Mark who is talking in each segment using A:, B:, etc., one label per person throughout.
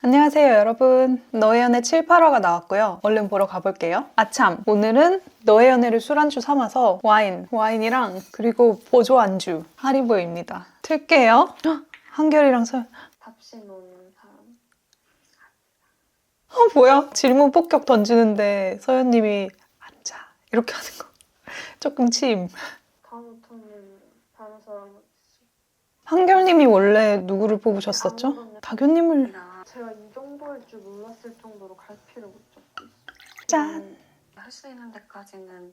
A: 안녕하세요 여러분. 너의 연애 7, 8화가 나왔고요. 얼른 보러 가볼게요. 아참, 오늘은 너의 연애를 술안주 삼아서 와인이랑 그리고 보조 안주 하리보입니다. 틀게요. 헉, 한결이랑
B: 답시 놓는 사람.
A: 뭐야? 질문 폭격 던지는데 서연님이 앉아 이렇게 하는 거 조금 침.
B: 다음부터는 다른 사람
A: 한결님이 원래 누구를 뽑으셨었죠?
B: 아무거나.
A: 다교님을.
B: 제가 이 정도일 줄 몰랐을 정도로 갈피를 못 잡고 있어요.
A: 짠!
B: 할 수 있는 데까지는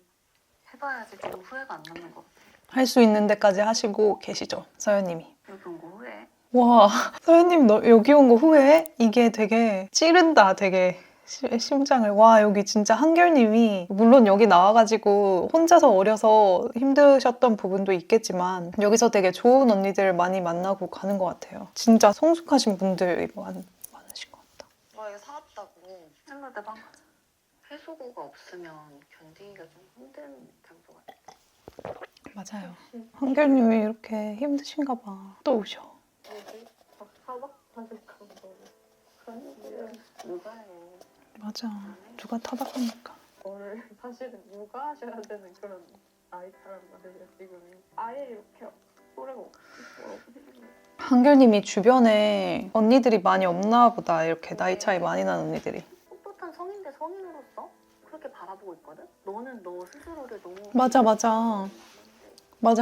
B: 해봐야지 좀 후회가 안 남는 것 같아요.
A: 할 수 있는 데까지 하시고 계시죠, 서연님이.
B: 여기 온 거 후회?
A: 와, 서연님 너 여기 온 거 후회해? 이게 되게 찌른다, 되게 심장을. 와, 여기 진짜 한결님이 물론 여기 나와가지고 혼자서 어려서 힘드셨던 부분도 있겠지만 여기서 되게 좋은 언니들 많이 만나고 가는 것 같아요. 진짜 성숙하신 분들이 많으신 것 같다.
B: 와 이거 사왔다고 샐러드 빵 가자. 해수구가 없으면 견디기가 좀 힘든 장소 같아.
A: 맞아요. 한결님이 이렇게 힘드신가 봐. 또 오셔.
B: 뭐지? 막 타박하는 그런 거. 그런 일은 누가 해?
A: 맞아. 누가 타박합니까?
B: 오늘 사실은 육아하셔야 되는 그런 나이차란 말이에요 지금이. 아예 이렇게 소리가 없고
A: 한결님이 주변에 언니들이 많이 없나 보다. 이렇게 나이 차이 많이 난 언니들이.
B: 풋풋한 성인대 성인으로서 그렇게 바라보고 있거든? 너는 너 스스로를 너무
A: 맞아.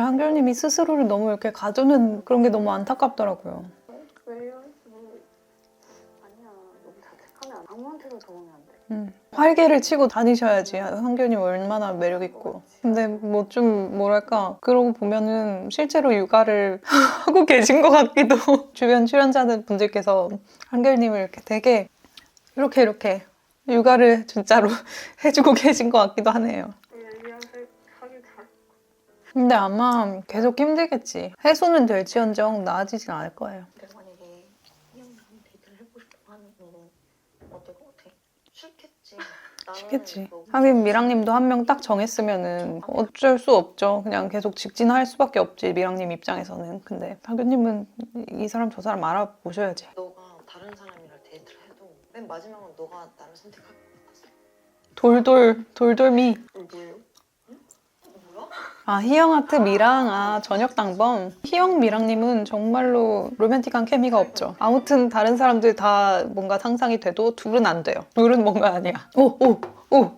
A: 한결님이 스스로를 너무 이렇게 가두는 그런 게 너무 안타깝더라고요.
B: 왜 이런 식으로. 아니야 너무 자책하면 아무한테도 도움이 안 돼.
A: 활개를 치고 다니셔야지. 한결님 얼마나 매력있고. 근데 뭐 좀 뭐랄까 그러고 보면은 실제로 육아를 하고 계신 것 같기도. 주변 출연자들 분들께서 한결님을 이렇게 되게 이렇게 육아를 진짜로 해주고 계신 것 같기도 하네요.
B: 얘기하기 잘.
A: 근데 아마 계속 힘들겠지. 해소는 될지언정 나아지진 않을 거예요.
B: 내가 만약에 희영이랑 데이트를 해보고 싶어 하는 거는 어떨 것 같아? 싫겠지.
A: 싫겠지. 하긴 미랑님도 한 명 딱 정했으면은 어쩔 수 없죠. 그냥 계속 직진할 수밖에 없지, 미랑님 입장에서는. 근데 다교님은 이 사람 저 사람 알아보셔야지.
C: 너가 다른 사람이랑 데이트를 해도 맨 마지막은 너가 나를 선택할 것
A: 돌돌미.
C: 같았어. 뭐예요? 응? 뭐야?
A: 아, 희영아트 미랑, 저녁 당범. 희영 미랑님은 정말로 로맨틱한 케미가 없죠. 아무튼 다른 사람들 다 뭔가 상상이 돼도 둘은 안 돼요. 둘은 뭔가 아니야. 오,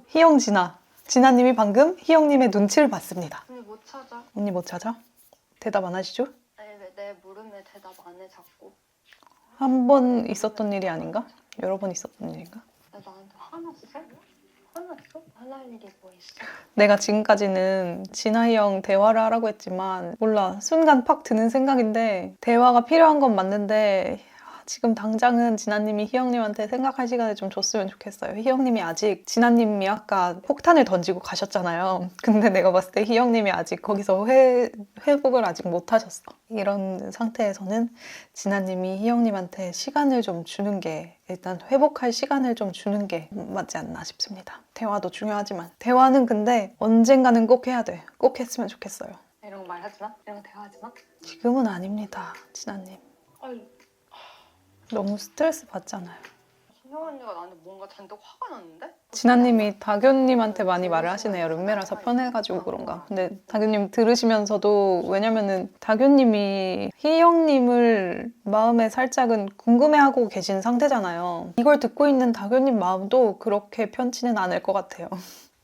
A: 희영 진아님이 방금 희영님의 눈치를 봤습니다.
B: 언니 못 찾아.
A: 언니 못 찾아? 대답 안 하시죠?
B: 아니 내 물음에 대답 안 해 자꾸.
A: 한 번 있었던 일이 아닌가? 여러 번 있었던 일인가?
B: 나 나한테 화났어? 화났어? 화날 일이 뭐 있어?
A: 내가 지금까지는 진아희 형 대화를 하라고 했지만 몰라, 순간 팍 드는 생각인데 대화가 필요한 건 맞는데 지금 당장은 진아님이 희영님한테 생각할 시간을 좀 줬으면 좋겠어요. 희영님이 아직, 진아님이 아까 폭탄을 던지고 가셨잖아요. 근데 내가 봤을 때 희영님이 아직 거기서 회복을 아직 못 하셨어. 이런 상태에서는 진아님이 희영님한테 시간을 좀 주는 게, 일단 회복할 시간을 좀 주는 게 맞지 않나 싶습니다. 대화도 중요하지만 대화는 근데 언젠가는 꼭 해야 돼. 꼭 했으면 좋겠어요.
B: 이런 거 말하지 마? 이런 거 대화하지 마?
A: 지금은 아닙니다, 진아님.
B: 아니
A: 너무 스트레스 받잖아요.
B: 신영 언니가 나한테 뭔가 잔뜩 화가 났는데?
A: 진아님이 다교님한테 많이 말을 하시네요. 룸메라서 편해가지고 그런가. 근데 다교님 들으시면서도, 왜냐면은 다교님이 희영님을 마음에 살짝은 궁금해하고 계신 상태잖아요. 이걸 듣고 있는 다교님 마음도 그렇게 편치는 않을 것 같아요.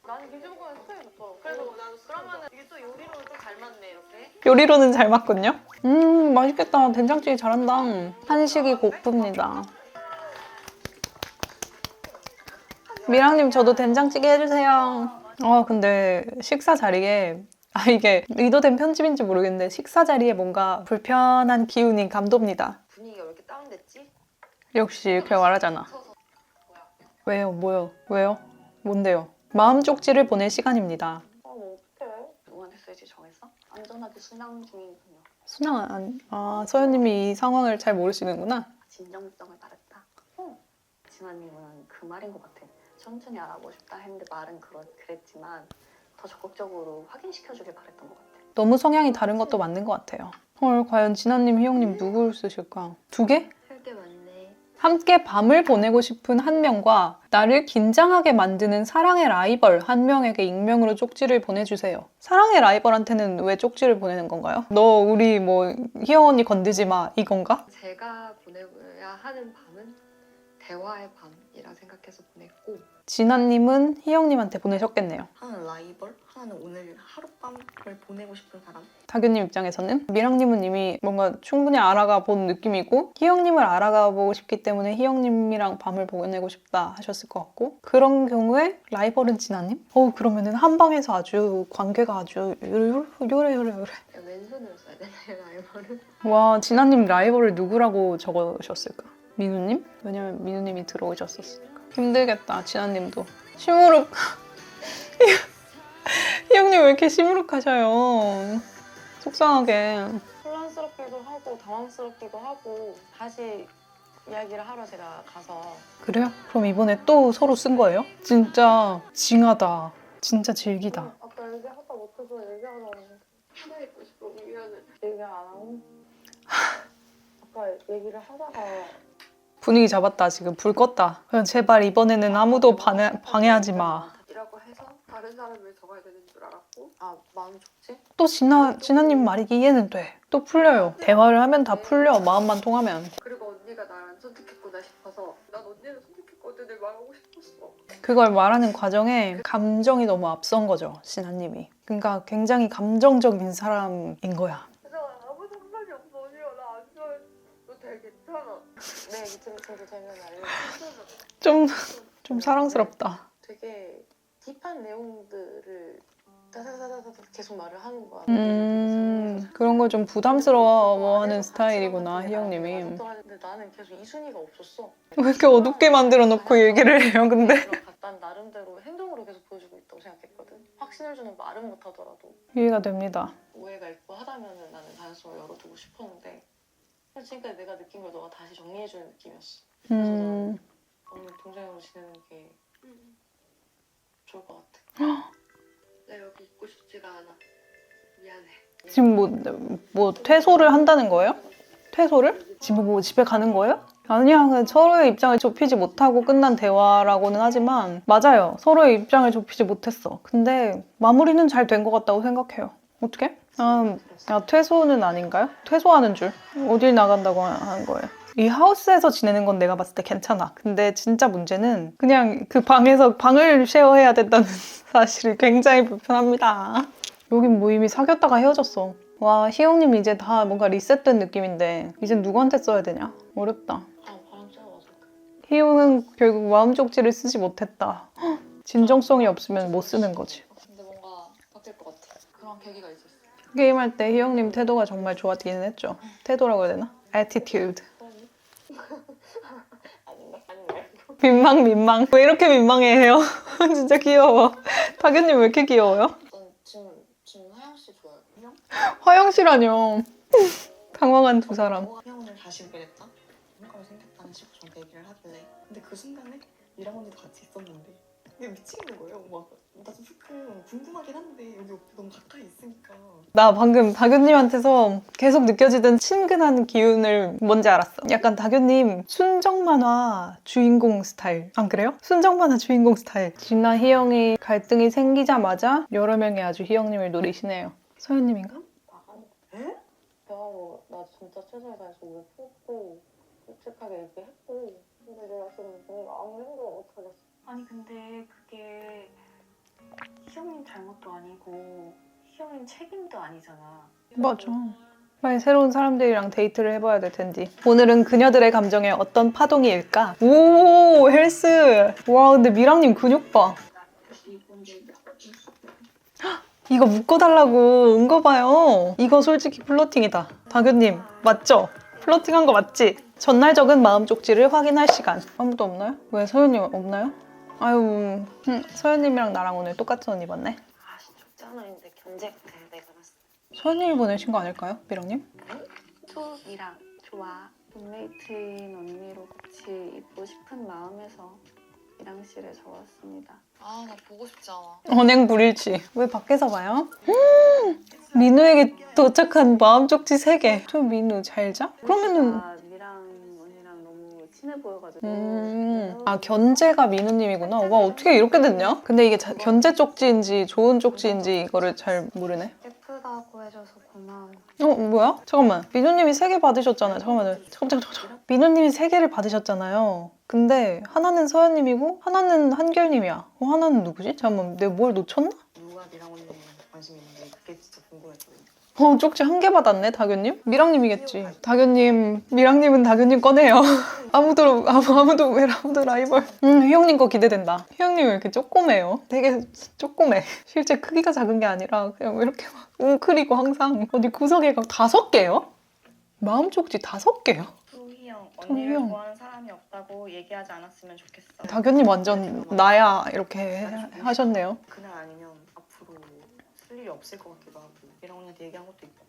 B: 나는 기준권에 스트레스였어. 그래서 나도 그러면은 이게 또 요리로는 또 잘 맞네 이렇게.
A: 요리로는 잘 맞군요. 맛있겠다. 된장찌개 잘한다. 한식이 고픕니다. 미랑님, 저도 된장찌개 해주세요. 근데 식사 자리에, 이게 의도된 편집인지 모르겠는데 식사 자리에 뭔가 불편한 기운이 감돕니다.
C: 분위기가 왜 이렇게 다운됐지?
A: 역시 이렇게 말하잖아. 왜요? 뭔데요? 마음 쪽지를 보낼 시간입니다.
B: 뭐 어떡해? 누구한테 쓸지 정했어? 안전하게 순항 중인 그녀.
A: 서연님이 이 상황을 잘 모르시는구나.
B: 진정성을 바랬다. 진아님은 그 말인 것 같아. 천천히 알아보고 싶다 했는데 말은 그랬지만 더 적극적으로 확인시켜주길 바랬던 것 같아.
A: 너무 성향이 다른 것도 맞는 것 같아요. 헐, 과연 진아님, 희영님 누구를 쓰실까? 2개?
B: 할게 많네.
A: 함께 밤을 보내고 싶은 한 명과 나를 긴장하게 만드는 사랑의 라이벌 한 명에게 익명으로 쪽지를 보내주세요. 사랑의 라이벌한테는 왜 쪽지를 보내는 건가요? 너 우리 뭐 희영 언니 건드지 마 이건가?
D: 제가 보내야 하는 밤은 대화의 밤이라 생각해서 보냈고
A: 진아님은 희영님한테 보내셨겠네요.
C: 하나는 라이벌, 하나는 오늘 하룻밤을 보내고 싶은 사람.
A: 다규님 입장에서는 미랑님은 이미 뭔가 충분히 알아가 본 느낌이고 희영님을 알아가 보고 싶기 때문에 희영님이랑 밤을 보내고 싶다 하셨을 것 같고 그런 경우에 라이벌은 진아님? 그러면은 한 방에서 아주 관계가 아주 요래.
D: 왼손으로 써야 되나요 라이벌은?
A: 와 진아님 라이벌을 누구라고 적으셨을까? 민우님? 왜냐면 민우님이 들어오셨었으니까 힘들겠다 진아님도 시무룩 희영님 왜 이렇게 시무룩하셔요 속상하게
E: 혼란스럽기도 하고 당황스럽기도 하고 다시 이야기를 하러 제가 가서
A: 그래요? 그럼 이번에 또 서로 쓴 거예요? 진짜 징하다 진짜 질기다
D: 아까 얘기하다 못해서 얘기하자고 하나 있고 싶어 미안해.
E: 얘기 안 하고 아까 얘기를 하다가
A: 분위기 잡았다 지금 불 껐다 그냥 제발 이번에는 아무도 방해하지 마
D: 이라고 해서 다른 사람을 적어야 되는 줄 알았고
E: 아 마음이 좁지?
A: 또 진아님 말이 이해는 돼 또 풀려요 대화를 하면 다 풀려 마음만 통하면
D: 그리고 언니가 나를 선택했구나 싶어서 난 언니를 선택했거든 을 말하고 싶었어.
A: 그걸 말하는 과정에 감정이 너무 앞선 거죠 진아님이 그러니까 굉장히 감정적인 사람인 거야
D: 그래서 아무 상관이 없어 언니가 나 안 좋아해. 너 되게 괜찮아.
E: 내 얘기 들어도 되면 알려줘.
A: 좀 사랑스럽다
E: 되게 딥한 내용들을 다다다다다 계속 말을 하는 거야.
A: 그런 걸 좀 부담스러워하는 스타일이구나 희영님이
E: 근데 나는 계속 이순위가 없었어.
A: 왜 이렇게 어둡게 만들어 놓고 얘기를 해요 근데
E: 난 나름대로 행동으로 계속 보여주고 있다고 생각했거든. 확신을 주는 말은 못하더라도
A: 이해가 됩니다
E: 오해가 있고 하다면은 나는 가능성을 열어두고 싶었는데 사실 지금까지 내가 느낀 걸 너가 다시 정리해주는 느낌이었어.
A: 음,
E: 오늘 동생으로 지내는 게 좋을 것 같아.
D: 나 여기 있고 싶지가 않아. 미안해.
A: 지금 뭐 퇴소를 한다는 거예요? 퇴소를? 지금 뭐 집에 가는 거예요? 아니야 그냥 서로의 입장을 좁히지 못하고 끝난 대화라고는 하지만 맞아요 서로의 입장을 좁히지 못했어 근데 마무리는 잘 된 것 같다고 생각해요 어떻게? 퇴소는 아닌가요? 퇴소하는 줄 어딜 나간다고 하는 거예요 이 하우스에서 지내는 건 내가 봤을 때 괜찮아 근데 진짜 문제는 그냥 그 방에서 방을 쉐어해야 된다는 사실이 굉장히 불편합니다 여긴 뭐 이미 사귀었다가 헤어졌어 와 희영님 이제 다 뭔가 리셋된 느낌인데 이제 누구한테 써야 되냐 어렵다
E: 바람 쐬어가지고.
A: 희영은 결국 마음 쪽지를 쓰지 못했다 헉, 진정성이 없으면 못 쓰는 거지
E: 근데 뭔가 바뀔 것 같아. 그런 계기가 있었어.
A: 게임할 때 희영님 태도가 정말 좋았기는 했죠 태도라고 해야 되나? attitude
E: 아닌가?
A: 민망 왜 이렇게 민망해해요? 진짜 귀여워 다규님 왜 이렇게 귀여워요?
E: 난 지금 하영 씨 좋아요. 형?
A: 화영 씨라뇨 당황한 두 사람
C: 형을 다시 보게 됐다. 뭔가로 생겼다는 식으로 저한테 얘기를 하길래 근데 그 순간에 미랑 언니도 같이 있었는데 이게 미치겠는 거예요. 막 나도 조금 궁금하긴 한데 여기 옆에 너무 가까이 있으니까
A: 나 방금 다규님한테서 계속 느껴지던 친근한 기운을 뭔지 알았어. 약간 다규님 순정만화 주인공 스타일. 안 그래요? 순정만화 주인공 스타일. 진아 희영이 갈등이 생기자마자 여러 명이 아주 희영님을 노리시네요. 서현님인가?
E: 대화로 나 진짜 최선을 다해서 오늘 풀고 솔직하게 얘기했고 근데 내가 지금 뭔가 아무 행동 못하겠어.
B: 아니 근데 그게 희영님 잘못도 아니고 희영님 책임도 아니잖아.
A: 맞아. 빨리 새로운 사람들이랑 데이트를 해봐야 될 텐데. 오늘은 그녀들의 감정에 어떤 파동이 일까? 오, 헬스. 와, 근데 미랑님 근육 봐. 이거 묶어달라고 온 거 봐요. 이거 솔직히 플러팅이다. 다규님, 맞죠? 플러팅한 거 맞지? 전날 적은 마음 쪽지를 확인할 시간. 아무도 없나요? 왜 서현님 없나요? 아유, 서현님이랑 나랑 오늘 똑같은 옷 입었네.
E: 아 진짜 하나인데 견제 같아 내가 봤을 때.
A: 서현님이 보내신 거 아닐까요, 미랑님?
B: 투이랑 좋아. 룸메이트인 언니로 같이 있고 싶은 마음에서 이랑 씨를 적었습니다.
C: 아 나 보고 싶지 않아.
A: 언행 불일치. 왜 밖에서 봐요? 민우에게 도착한 마음 쪽지 3개. 저 민우 잘 자? 그러면은
B: 제가 미랑 언니랑 너무 친해 보여가지고.
A: 아, 견제가 민우님이구나. 와, 어떻게 이렇게 됐냐? 근데 이게 견제 쪽지인지 좋은 쪽지인지 이거를 잘 모르네.
B: 예쁘다고 해줘서 고마워.
A: 뭐야? 잠깐만. 민우님이 3개 받으셨잖아요. 잠깐만. 민우님이 3개를 받으셨잖아요. 근데 하나는 서연님이고 하나는 한결님이야. 하나는 누구지? 잠깐만. 내가 뭘 놓쳤나?
C: 누가 미랑 언니 관심 있는지 그게 진짜 궁금했거든요.
A: 쪽지 1개 받았네, 다교님? 미랑님이겠지. 다교님, 미랑님은 다교님 꺼내요. 아무도 라이벌. 휘영님 거 기대된다. 휘영님 왜 이렇게 쪼꼬매요? 되게 쪼꼬매. 실제 크기가 작은 게 아니라 그냥 이렇게 막 웅크리고 항상 어디 구석에 5개요? 마음 쪽지 5개요?
F: 소희 형,
A: 소희
F: 언니를
A: 형.
F: 좋아하는 사람이 없다고 얘기하지 않았으면 좋겠어.
A: 다교님 완전 나야 이렇게 하셨네요.
C: 그날 아니면 앞으로 쓸 일이 없을 것 같기도 하고 미랑 언니한테 얘기한 것도 있고.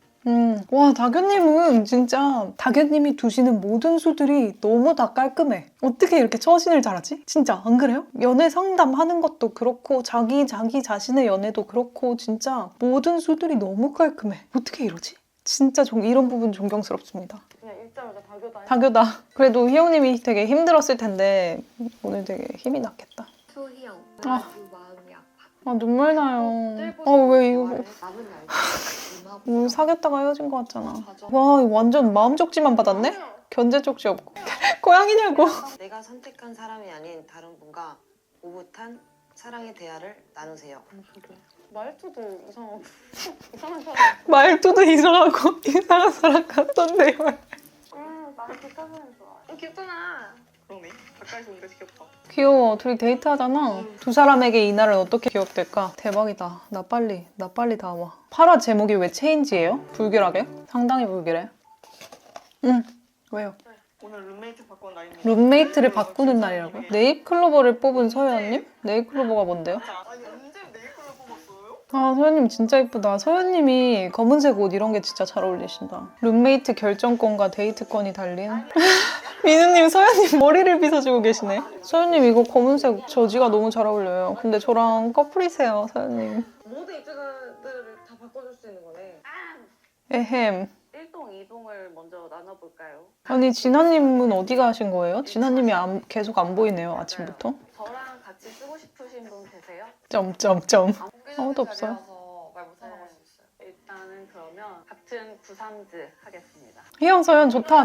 A: 와, 다교님은 진짜 다교님이 두시는 모든 수들이 너무 다 깔끔해. 어떻게 이렇게 처신을 잘하지? 진짜 안 그래요? 연애 상담하는 것도 그렇고 자기 자신의 연애도 그렇고 진짜 모든 수들이 너무 깔끔해. 어떻게 이러지? 진짜 이런 부분 존경스럽습니다.
E: 그냥 읽자마자 다교다.
A: 다교다. 그래도 희영님이 되게 힘들었을 텐데 오늘 되게 힘이 났겠다.
D: 소희 형,
A: 아.
D: 아주 마음이 아파.
A: 아, 눈물 나요. 왜 이거
D: 남은 알지?
A: 우리 사귀었다가 헤어진 것 같잖아.
C: 맞아.
A: 와, 이거 완전 마음 쪽지만 받았네? 견제 쪽지 없고. 고양이냐고.
G: 내가 선택한 사람이 아닌 다른 분과 오붓한 사랑의 대화를 나누세요.
E: 말투도 이상한 사람.
A: 말투도 이상하고 이상한 사람 같던데요.
E: 나는 기타 소리 좋아.
D: 귀엽잖아.
C: 그러네. 가까이서 보니까 귀엽다.
A: 귀여워. 둘이 데이트하잖아. 두 사람에게 이 날은 어떻게 기억될까? 대박이다. 나 빨리 다 와. 8화 제목이 왜 체인지예요? 불길하게? 상당히 불길해. 응. 왜요?
C: 오늘 룸메이트 바꾸는 날입니다.
A: 룸메이트를 바꾸는 날이라고요? 네잎클로버를 뽑은 서연님? 네잎클로버가 뭔데요?
C: 아니 언제 네이클로 뽑았어요?
A: 아, 서연님 진짜 예쁘다. 서연님이 검은색 옷 이런 게 진짜 잘 어울리신다. 룸메이트 결정권과 데이트권이 달린. 민우님, 서연님 머리를 빗어주고 계시네. 서연님 이거 검은색 저지가 너무 잘 어울려요. 근데 저랑 커플이세요, 서연님.
E: 모든 입자들을 다 바꿔줄 수 있는 거네.
A: 에헴.
B: 1동, 2동을 먼저 나눠볼까요?
A: 아니, 진아님은 어디 가신 거예요? 진아님이 계속 안 보이네요, 아침부터.
B: 저랑 같이 쓰고 싶으신 분 계세요?
A: 점점점. 아무도 없어요.
C: 말 못하는 걸 수 있어요.
B: 일단은 그러면 같은 9-3즈 하겠습니다.
A: 희영, 서연 좋다.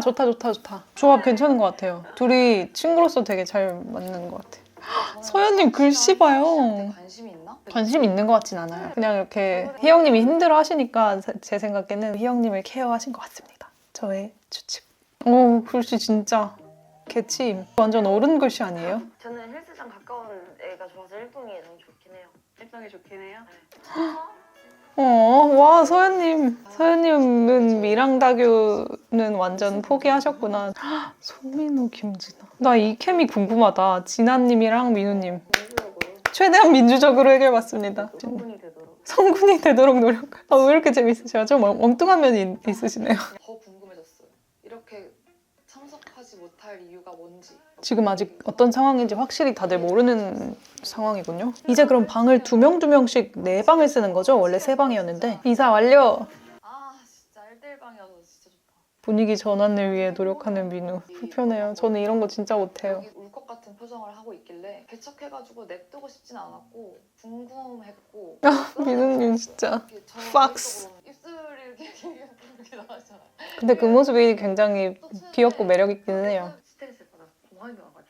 A: 조합 괜찮은 것 같아요. 둘이 친구로서 되게 잘 맞는 것 같아요. 서연님 글씨 봐요.
C: 관심이 있나?
A: 관심 있는 것 같진 않아요. 그냥 이렇게 희영님이 힘들어 하시니까 제 생각에는 희영님을 케어하신 것 같습니다. 저의 추측. 오, 글씨 진짜 개침. 완전 어른 글씨 아니에요?
E: 저는 헬스장 가까운 애가 좋아서 1동이 너무 좋긴 해요.
B: 1동이 좋긴 해요.
A: 와, 서연님은 미랑다교는 완전 포기하셨구나. 헉, 소민우, 김진아. 나 이 케미 궁금하다. 진아님이랑 민우님.
E: 민주적으로
A: 최대한 민주적으로 해결받습니다. 성군이 되도록 노력. 왜 이렇게 재밌으셔? 좀 엉뚱한 면이 있으시네요.
C: 더 궁금해졌어요. 이렇게 참석하지 못할 이유가 뭔지.
A: 지금 아직 어떤 상황인지 확실히 다들 모르는 상황이군요. 이제 그럼 방을 2명씩 4방을 쓰는 거죠? 원래 3방이었는데. 이사 완료!
C: 아 진짜 1대1방이어서 진짜 좋다.
A: 분위기 전환을 위해 노력하는 민우. 불편해요. 저는 이런 거 진짜 못해요.
C: 여기 울 것 같은 표정을 하고 있길래 개척해가지고 냅두고 싶진 않았고 궁금했고.
A: 민우님 진짜.
C: 저는
A: 박스.
C: 개인적으로는 입술이 이렇게 나가잖아요.
A: 근데 그 모습이 굉장히 귀엽고 매력있기는 해요.
B: 스트레스 받아 많이 와가지고.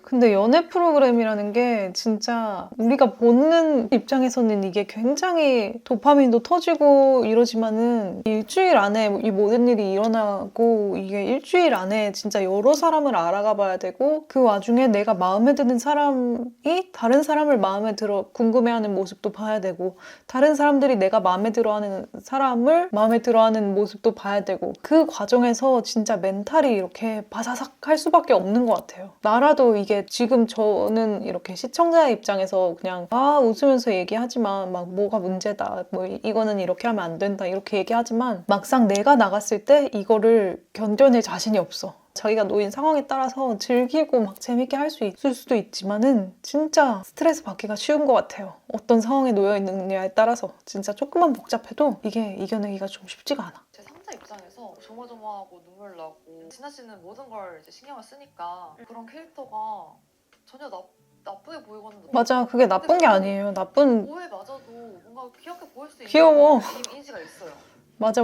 A: 근데 연애 프로그램이라는 게 진짜 우리가 보는 입장에서는 이게 굉장히 도파민도 터지고 이러지만은 일주일 안에 이 모든 일이 일어나고 이게 일주일 안에 진짜 여러 사람을 알아가 봐야 되고 그 와중에 내가 마음에 드는 사람이 다른 사람을 마음에 들어 궁금해하는 모습도 봐야 되고 다른 사람들이 내가 마음에 들어하는 사람을 마음에 들어하는 모습도 봐야 되고 그 과정에서 진짜 멘탈이 이렇게 바사삭 할 수밖에 없는 것 같아요. 나라도 이게 지금 저는 이렇게 시청자의 입장에서 그냥 웃으면서 얘기하지만 막 뭐가 문제다 뭐 이거는 이렇게 하면 안 된다 이렇게 얘기하지만 막상 내가 나갔을 때 이거를 견뎌낼 자신이 없어. 자기가 놓인 상황에 따라서 즐기고 막 재밌게 할 수 있을 수도 있지만은 진짜 스트레스 받기가 쉬운 것 같아요. 어떤 상황에 놓여 있느냐에 따라서 진짜 조금만 복잡해도 이게 이겨내기가 좀 쉽지가 않아.
C: 제 3자 입장에서
H: 조마조마하고 눈물 나고 진아 씨는 모든 걸 이제 신경을 쓰니까 그런 캐릭터가 전혀 나쁘게 보이거나
A: 맞아, 그게 나쁜 게 아니에요. 나쁜
H: 오해마저도 뭔가 귀엽게 보일 수 있는
A: 귀여워.
H: 이미지가 있어요.
A: 맞아.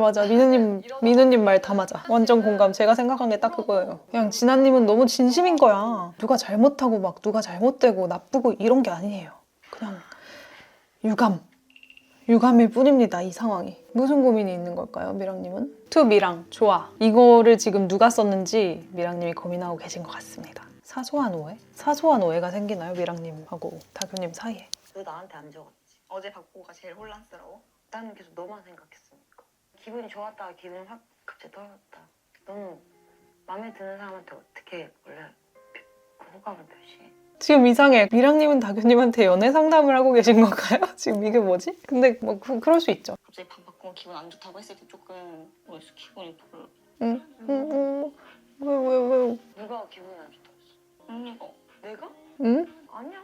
A: 민우님 말 다 맞아. 완전 공감. 제가 생각한 게 딱 그거예요. 그냥 진아님은 너무 진심인 거야. 누가 잘못하고 막 누가 잘못되고 나쁘고 이런 게 아니에요. 그냥 유감일 뿐입니다. 이 상황이. 무슨 고민이 있는 걸까요, 미랑님은? 투 미랑, 좋아. 이거를 지금 누가 썼는지 미랑님이 고민하고 계신 것 같습니다. 사소한 오해? 사소한 오해가 생기나요, 미랑님하고 다교님 사이에?
G: 너 나한테 안 적었지?
C: 어제 박보가 제일 혼란스러워.
G: 나는 계속 너만 생각했으니까. 기분이 좋았다가 기분이 확 갑자기 떨어졌다. 너는 마음에 드는 사람한테 어떻게 원래 그 호감을 표시해?
A: 지금 이상해. 미랑님은 다교님한테 연애 상담을 하고 계신 건가요? 지금 이게 뭐지? 근데 뭐 그럴 수 있죠.
C: 갑자기 밥 바꾸고 기분 안 좋다고 했을 때 조금 뭐였어? 기분이 별로.
A: 왜?
G: 누가 기분이 안 좋다고 했어?
C: 언니가.
G: 내가?
A: 응?
G: 아니야.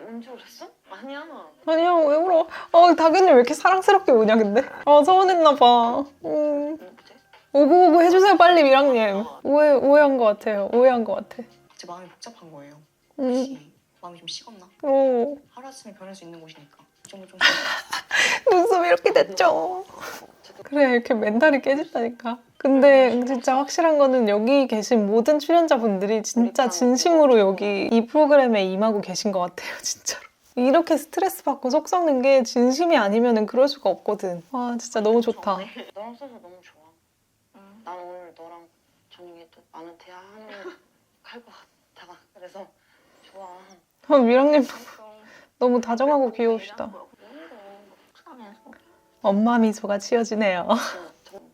G: 언제 그랬어? 아니야.
A: 아니야, 왜 울어? 다교님 왜 이렇게 사랑스럽게 우냐, 근데? 서운했나 봐.
G: 언제?
A: 오구오구 해주세요, 빨리, 미랑님. 오해한 것 같아요. 오해한 것 같아.
C: 제 마음이 복잡한 거예요.
A: 응.
C: 혹시 마음이 좀 식었나?
A: 오,
C: 하루아침에 변할 수 있는 곳이니까. 이 정도 좀
A: 눈썹이 이렇게 됐죠. 그래, 이렇게 멘탈이 깨진다니까. 근데 진짜 확실한 거는 여기 계신 모든 출연자분들이 진짜 진심으로 여기 이 프로그램에 임하고 계신 것 같아요, 진짜로. 이렇게 스트레스 받고 속 썩는 게 진심이 아니면은 그럴 수가 없거든. 와, 진짜 너무 좋다.
G: 너랑 써서 너무 좋아. 난 오늘 너랑 저녁에 또 많은 대화하는 할것 같아. 그래서 좋아.
A: 미랑님 너무 다정하고 귀여우시다. 엄마 미소가 지어지네요.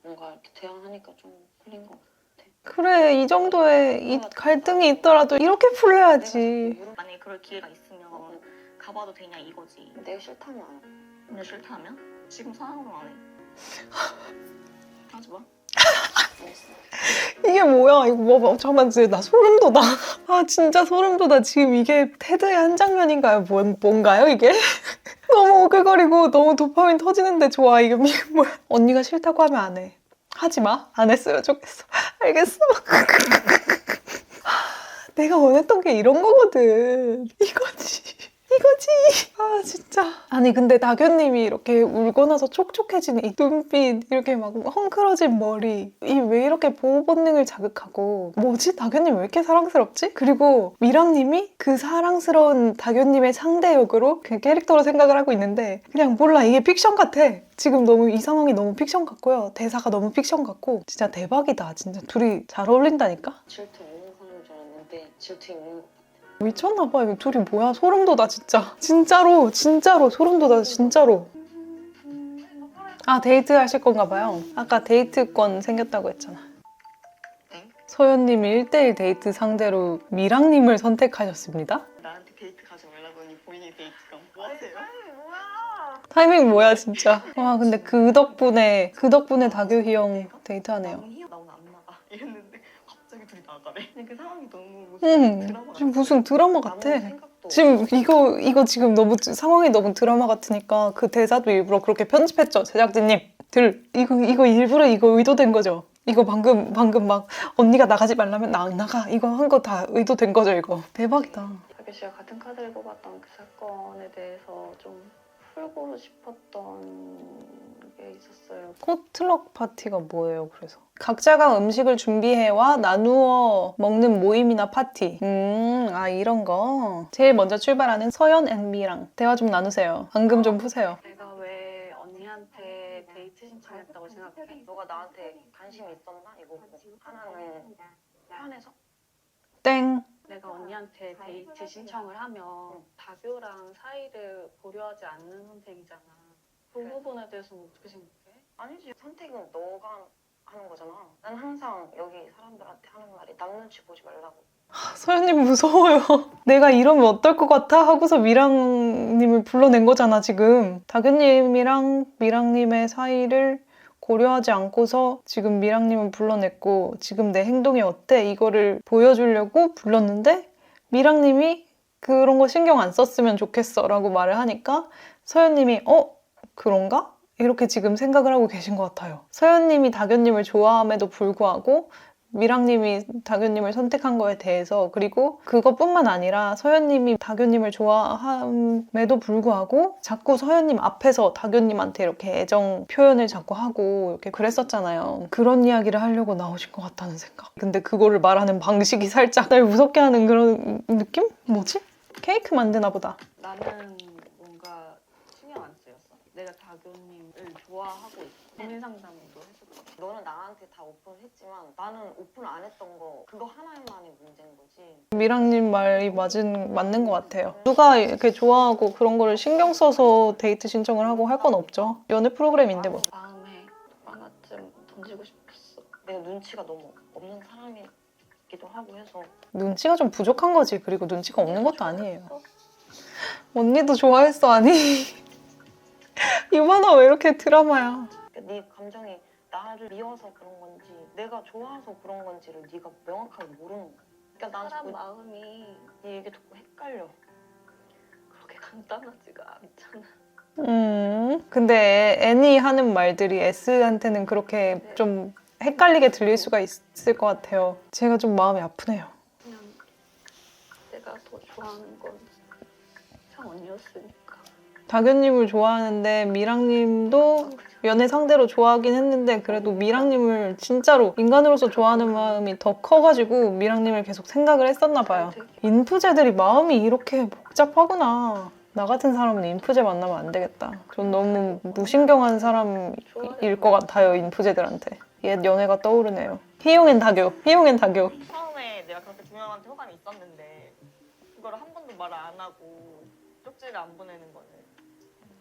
G: 뭔가 이렇게 대화하니까 좀 풀린 것 같아.
A: 그래, 이 정도의 이 갈등이 있더라도 이렇게 풀려야지.
C: 만약에 그럴 기회가 있으면 가봐도 되냐 이거지.
G: 내가 싫다면 안 해.
C: 근데 싫다면? 지금 상황으로 안 해. 하지 마.
A: 이게 뭐야? 이거 뭐 잠깐만, 진짜 나 소름 돋아. 진짜 소름 돋아. 지금 이게 테드의 한 장면인가요? 뭔가요 이게? 너무 오글거리고 너무 도파민 터지는데 좋아. 이게 뭐야? 언니가 싫다고 하면 안 해. 하지 마. 안 했으면 좋겠어. 알겠어? 내가 원했던 게 이런 거거든. 이거지. 진짜. 아니, 근데 다교님이 이렇게 울고 나서 촉촉해진 이 눈빛, 이렇게 막 헝클어진 머리, 이 왜 이렇게 보호 본능을 자극하고, 뭐지? 다교님 왜 이렇게 사랑스럽지? 그리고 미랑님이 그 사랑스러운 다교님의 상대 역으로 그냥 캐릭터로 생각을 하고 있는데, 그냥 몰라, 이게 픽션 같아. 지금 너무 이 상황이 너무 픽션 같고요. 대사가 너무 픽션 같고, 진짜 대박이다. 진짜 둘이 잘 어울린다니까?
G: 질투 없는 사람인 줄 알았는데 질투 있는 것 같아.
A: 미쳤나봐. 이거 둘이 뭐야? 소름 돋아, 진짜. 진짜로 소름 돋아, 진짜로. 데이트 하실 건가 봐요. 아까 데이트권 생겼다고 했잖아.
C: 네?
A: 소연님이 1대1 데이트 상대로 미랑님을 선택하셨습니다.
C: 나한테 데이트 가지 말라더니 본인이 데이트가 뭐 하세요?
A: 타이밍 뭐야, 진짜. 와, 근데 그 덕분에 다교희 형 데이트하네요.
C: 나 오늘 안 나가 이랬는데 갑자기 둘이 나가래. 근데 그 상황이 너무 드라마
A: 지금 무슨 드라마 같아.
G: 아무 생각도
A: 지금 이거 지금 너무 상황이 너무 드라마 같으니까 그 대사도 일부러 그렇게 편집했죠, 제작진님. 이거 일부러 이거 의도된 거죠. 이거 방금 막 언니가 나가지 말라면 나 안 나가. 이거 한 거 다 의도된 거죠, 이거. 대박이다.
B: 다교 씨가 같은 카드를 뽑았던 그 사건에 대해서 좀 풀고 싶었던 게 있었어요.
A: 포트럭 파티가 뭐예요, 그래서? 각자가 음식을 준비해와 나누어 먹는 모임이나 파티. 이런 거. 제일 먼저 출발하는 서연 앤 미랑. 대화 좀 나누세요. 앙금 좀 푸세요.
B: 내가 왜 언니한테 데이트 신청했다고 생각해?
G: 너가 나한테 관심이 있었나? 이거 하나는 편해서?
A: 땡.
B: 내가 언니한테 데이트 신청을 하면 다교랑 사이를 고려하지 않는 선택이잖아. 그
G: 그래.
B: 부분에 대해서는 어떻게 생각해?
G: 아니지. 선택은 너가 하는 거잖아. 난 항상 여기 사람들한테 하는 말이 남 눈치 보지 말라고.
A: 서연님 무서워요. 내가 이러면 어떨 것 같아? 하고서 미랑님을 불러낸 거잖아, 지금. 다교님이랑 미랑님의 사이를 고려하지 않고서 지금 미랑님을 불러냈고, 지금 내 행동이 어때? 이거를 보여주려고 불렀는데, 미랑님이 그런 거 신경 안 썼으면 좋겠어 라고 말을 하니까 서연님이 그런가? 이렇게 지금 생각을 하고 계신 것 같아요. 서연님이 다교님을 좋아함에도 불구하고 미랑님이 다교님을 선택한 거에 대해서, 그리고 그것뿐만 아니라 서연님이 다교님을 좋아함에도 불구하고 자꾸 서연님 앞에서 다교님한테 이렇게 애정 표현을 자꾸 하고 이렇게 그랬었잖아요. 그런 이야기를 하려고 나오신 것 같다는 생각. 근데 그거를 말하는 방식이 살짝 날 무섭게 하는 그런 느낌? 뭐지? 케이크 만드나 보다.
C: 나는 뭔가 신경 안 쓰였어. 내가 다교님을 좋아하고 있어. 고민 상담도 했었거든.
G: 너는 나한테 다 오픈했지만 나는 오픈 안 했던 거 그거 하나만의 문제인 거지.
A: 미랑님 말이 맞는 것 같아요. 누가 이렇게 좋아하고 그런 거를 신경 써서 데이트 신청을 하고 할 건 없죠. 연애 프로그램인데 뭐.
B: 마음에 하나쯤 던지고 싶었어.
G: 내가 눈치가 너무 없는 사람이기도 하고 해서
A: 눈치가 좀 부족한 거지. 그리고 눈치가 없는 것도 아니에요. 언니도 좋아했어, 아니? 이 만화 왜 이렇게 드라마야?
G: 그러니까 네 감정이 나를 미워서 그런 건지 내가 좋아서 그런 건지를 네가 명확하게 모르는 거야. 그러니까 나는
B: 사람
G: 자꾸
B: 마음이
G: 네 얘기 듣고 헷갈려.
B: 그렇게 간단하지가 않잖아.
A: 근데 애니 하는 말들이 S한테는 그렇게 좀 헷갈리게 들릴 수가 있을 것 같아요. 제가 좀 마음이 아프네요.
B: 그냥 내가 더 좋아하는 건 그냥 언니였으니까.
A: 다교님을 좋아하는데 미랑님도 연애 상대로 좋아하긴 했는데 그래도 미랑님을 진짜로 인간으로서 좋아하는 마음이 더 커가지고 미랑님을 계속 생각을 했었나 봐요. 인프제들이 마음이 이렇게 복잡하구나. 나 같은 사람은 인프제 만나면 안 되겠다. 전 너무 무신경한 사람일 것 같아요, 인프제들한테. 옛 연애가 떠오르네요. 희용엔 다교, 희용엔 다교.
C: 처음에 내가 그렇게 두 명한테 호감이 있었는데 그거를 한 번도 말을 안 하고 쪽지를 안 보내는 거는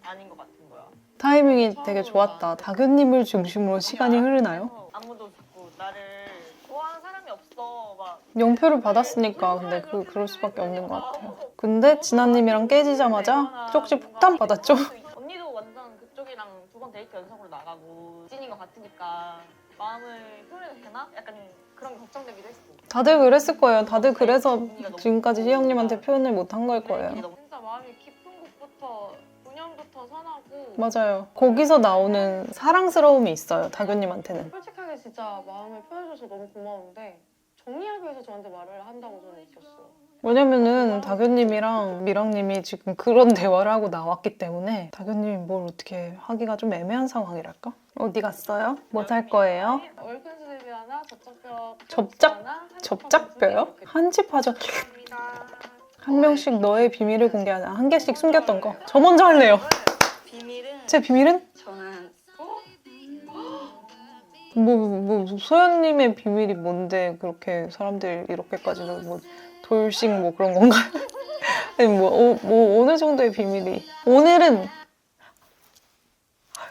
C: 아닌 것 같은 거야.
A: 타이밍이 되게 좋았다. 다교님을 중심으로 시간이 흐르나요?
C: 아무도 자꾸 나를 좋아하는 사람이 없어. 막
A: 영표를 받았으니까 근데 그럴 수밖에 없는 것 같아요. 근데 진아님이랑 깨지자마자 쪽지 폭탄 받았죠?
C: 언니도 완전 그쪽이랑 두 번 데이트 연속으로 나가고 찐인 것 같으니까 마음을 표현해도 되나? 약간 그런 게 걱정되기도 했어.
A: 다들 그랬을 거예요. 다들 그래서 지금까지 희영님한테 표현을 못한 걸 거예요.
F: 진짜 마음이 깊은 곳부터 운영부터 선하고
A: 맞아요. 거기서 나오는 사랑스러움이 있어요, 다교님한테는.
E: 솔직하게 진짜 마음을 표현해줘서 너무 고마운데 정리하기 위해서 저한테 말을 한다고 저는 느꼈어요.
A: 왜냐면은 다교님이랑 미랑님이 지금 그런 대화를 하고 나왔기 때문에 다교님이 뭘 어떻게 하기가 좀 애매한 상황이랄까? 어디 갔어요? 뭐 살 거예요?
E: 얼큰스레비 하나, 접착뼈
A: 접착-
E: 하나,
A: 접착뼈요? 한집하전 한 명씩 너의 비밀을 공개하자. 한 개씩 숨겼던 거. 저 먼저 할래요.
C: 비밀은
A: 제 비밀은?
B: 저는
A: 소연님의 비밀이 뭔데 그렇게 사람들 이렇게까지는 뭐 돌식 뭐 그런 건가요? 아니 뭐 어느 정도의 비밀이.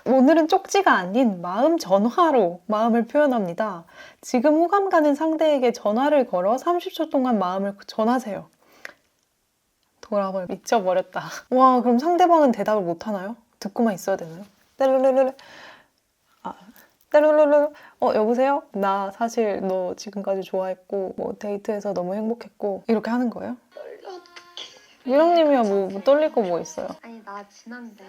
A: 오늘은 쪽지가 아닌 마음 전화로 마음을 표현합니다. 지금 호감 가는 상대에게 전화를 걸어 30초 동안 마음을 전하세요. 돌아버려 미쳐버렸다. 와, 그럼 상대방은 대답을 못 하나요? 듣고만 있어야 되나요? 떼르르르. 떼르르르. 여보세요? 나 사실 너 지금까지 좋아했고 뭐 데이트해서 너무 행복했고 이렇게 하는 거예요? 미랑님이야 뭐 떨릴 거 뭐 있어요?
D: 아니 나 진한데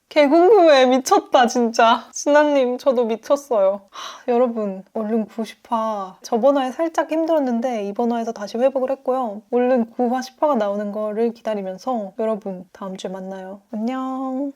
A: 개 궁금해. 미쳤다 진짜. 진아님 저도 미쳤어요. 여러분 얼른 90화 저번 화에 살짝 힘들었는데 이번 화에서 다시 회복을 했고요. 얼른 9화 10화가 나오는 거를 기다리면서 여러분 다음 주에 만나요. 안녕.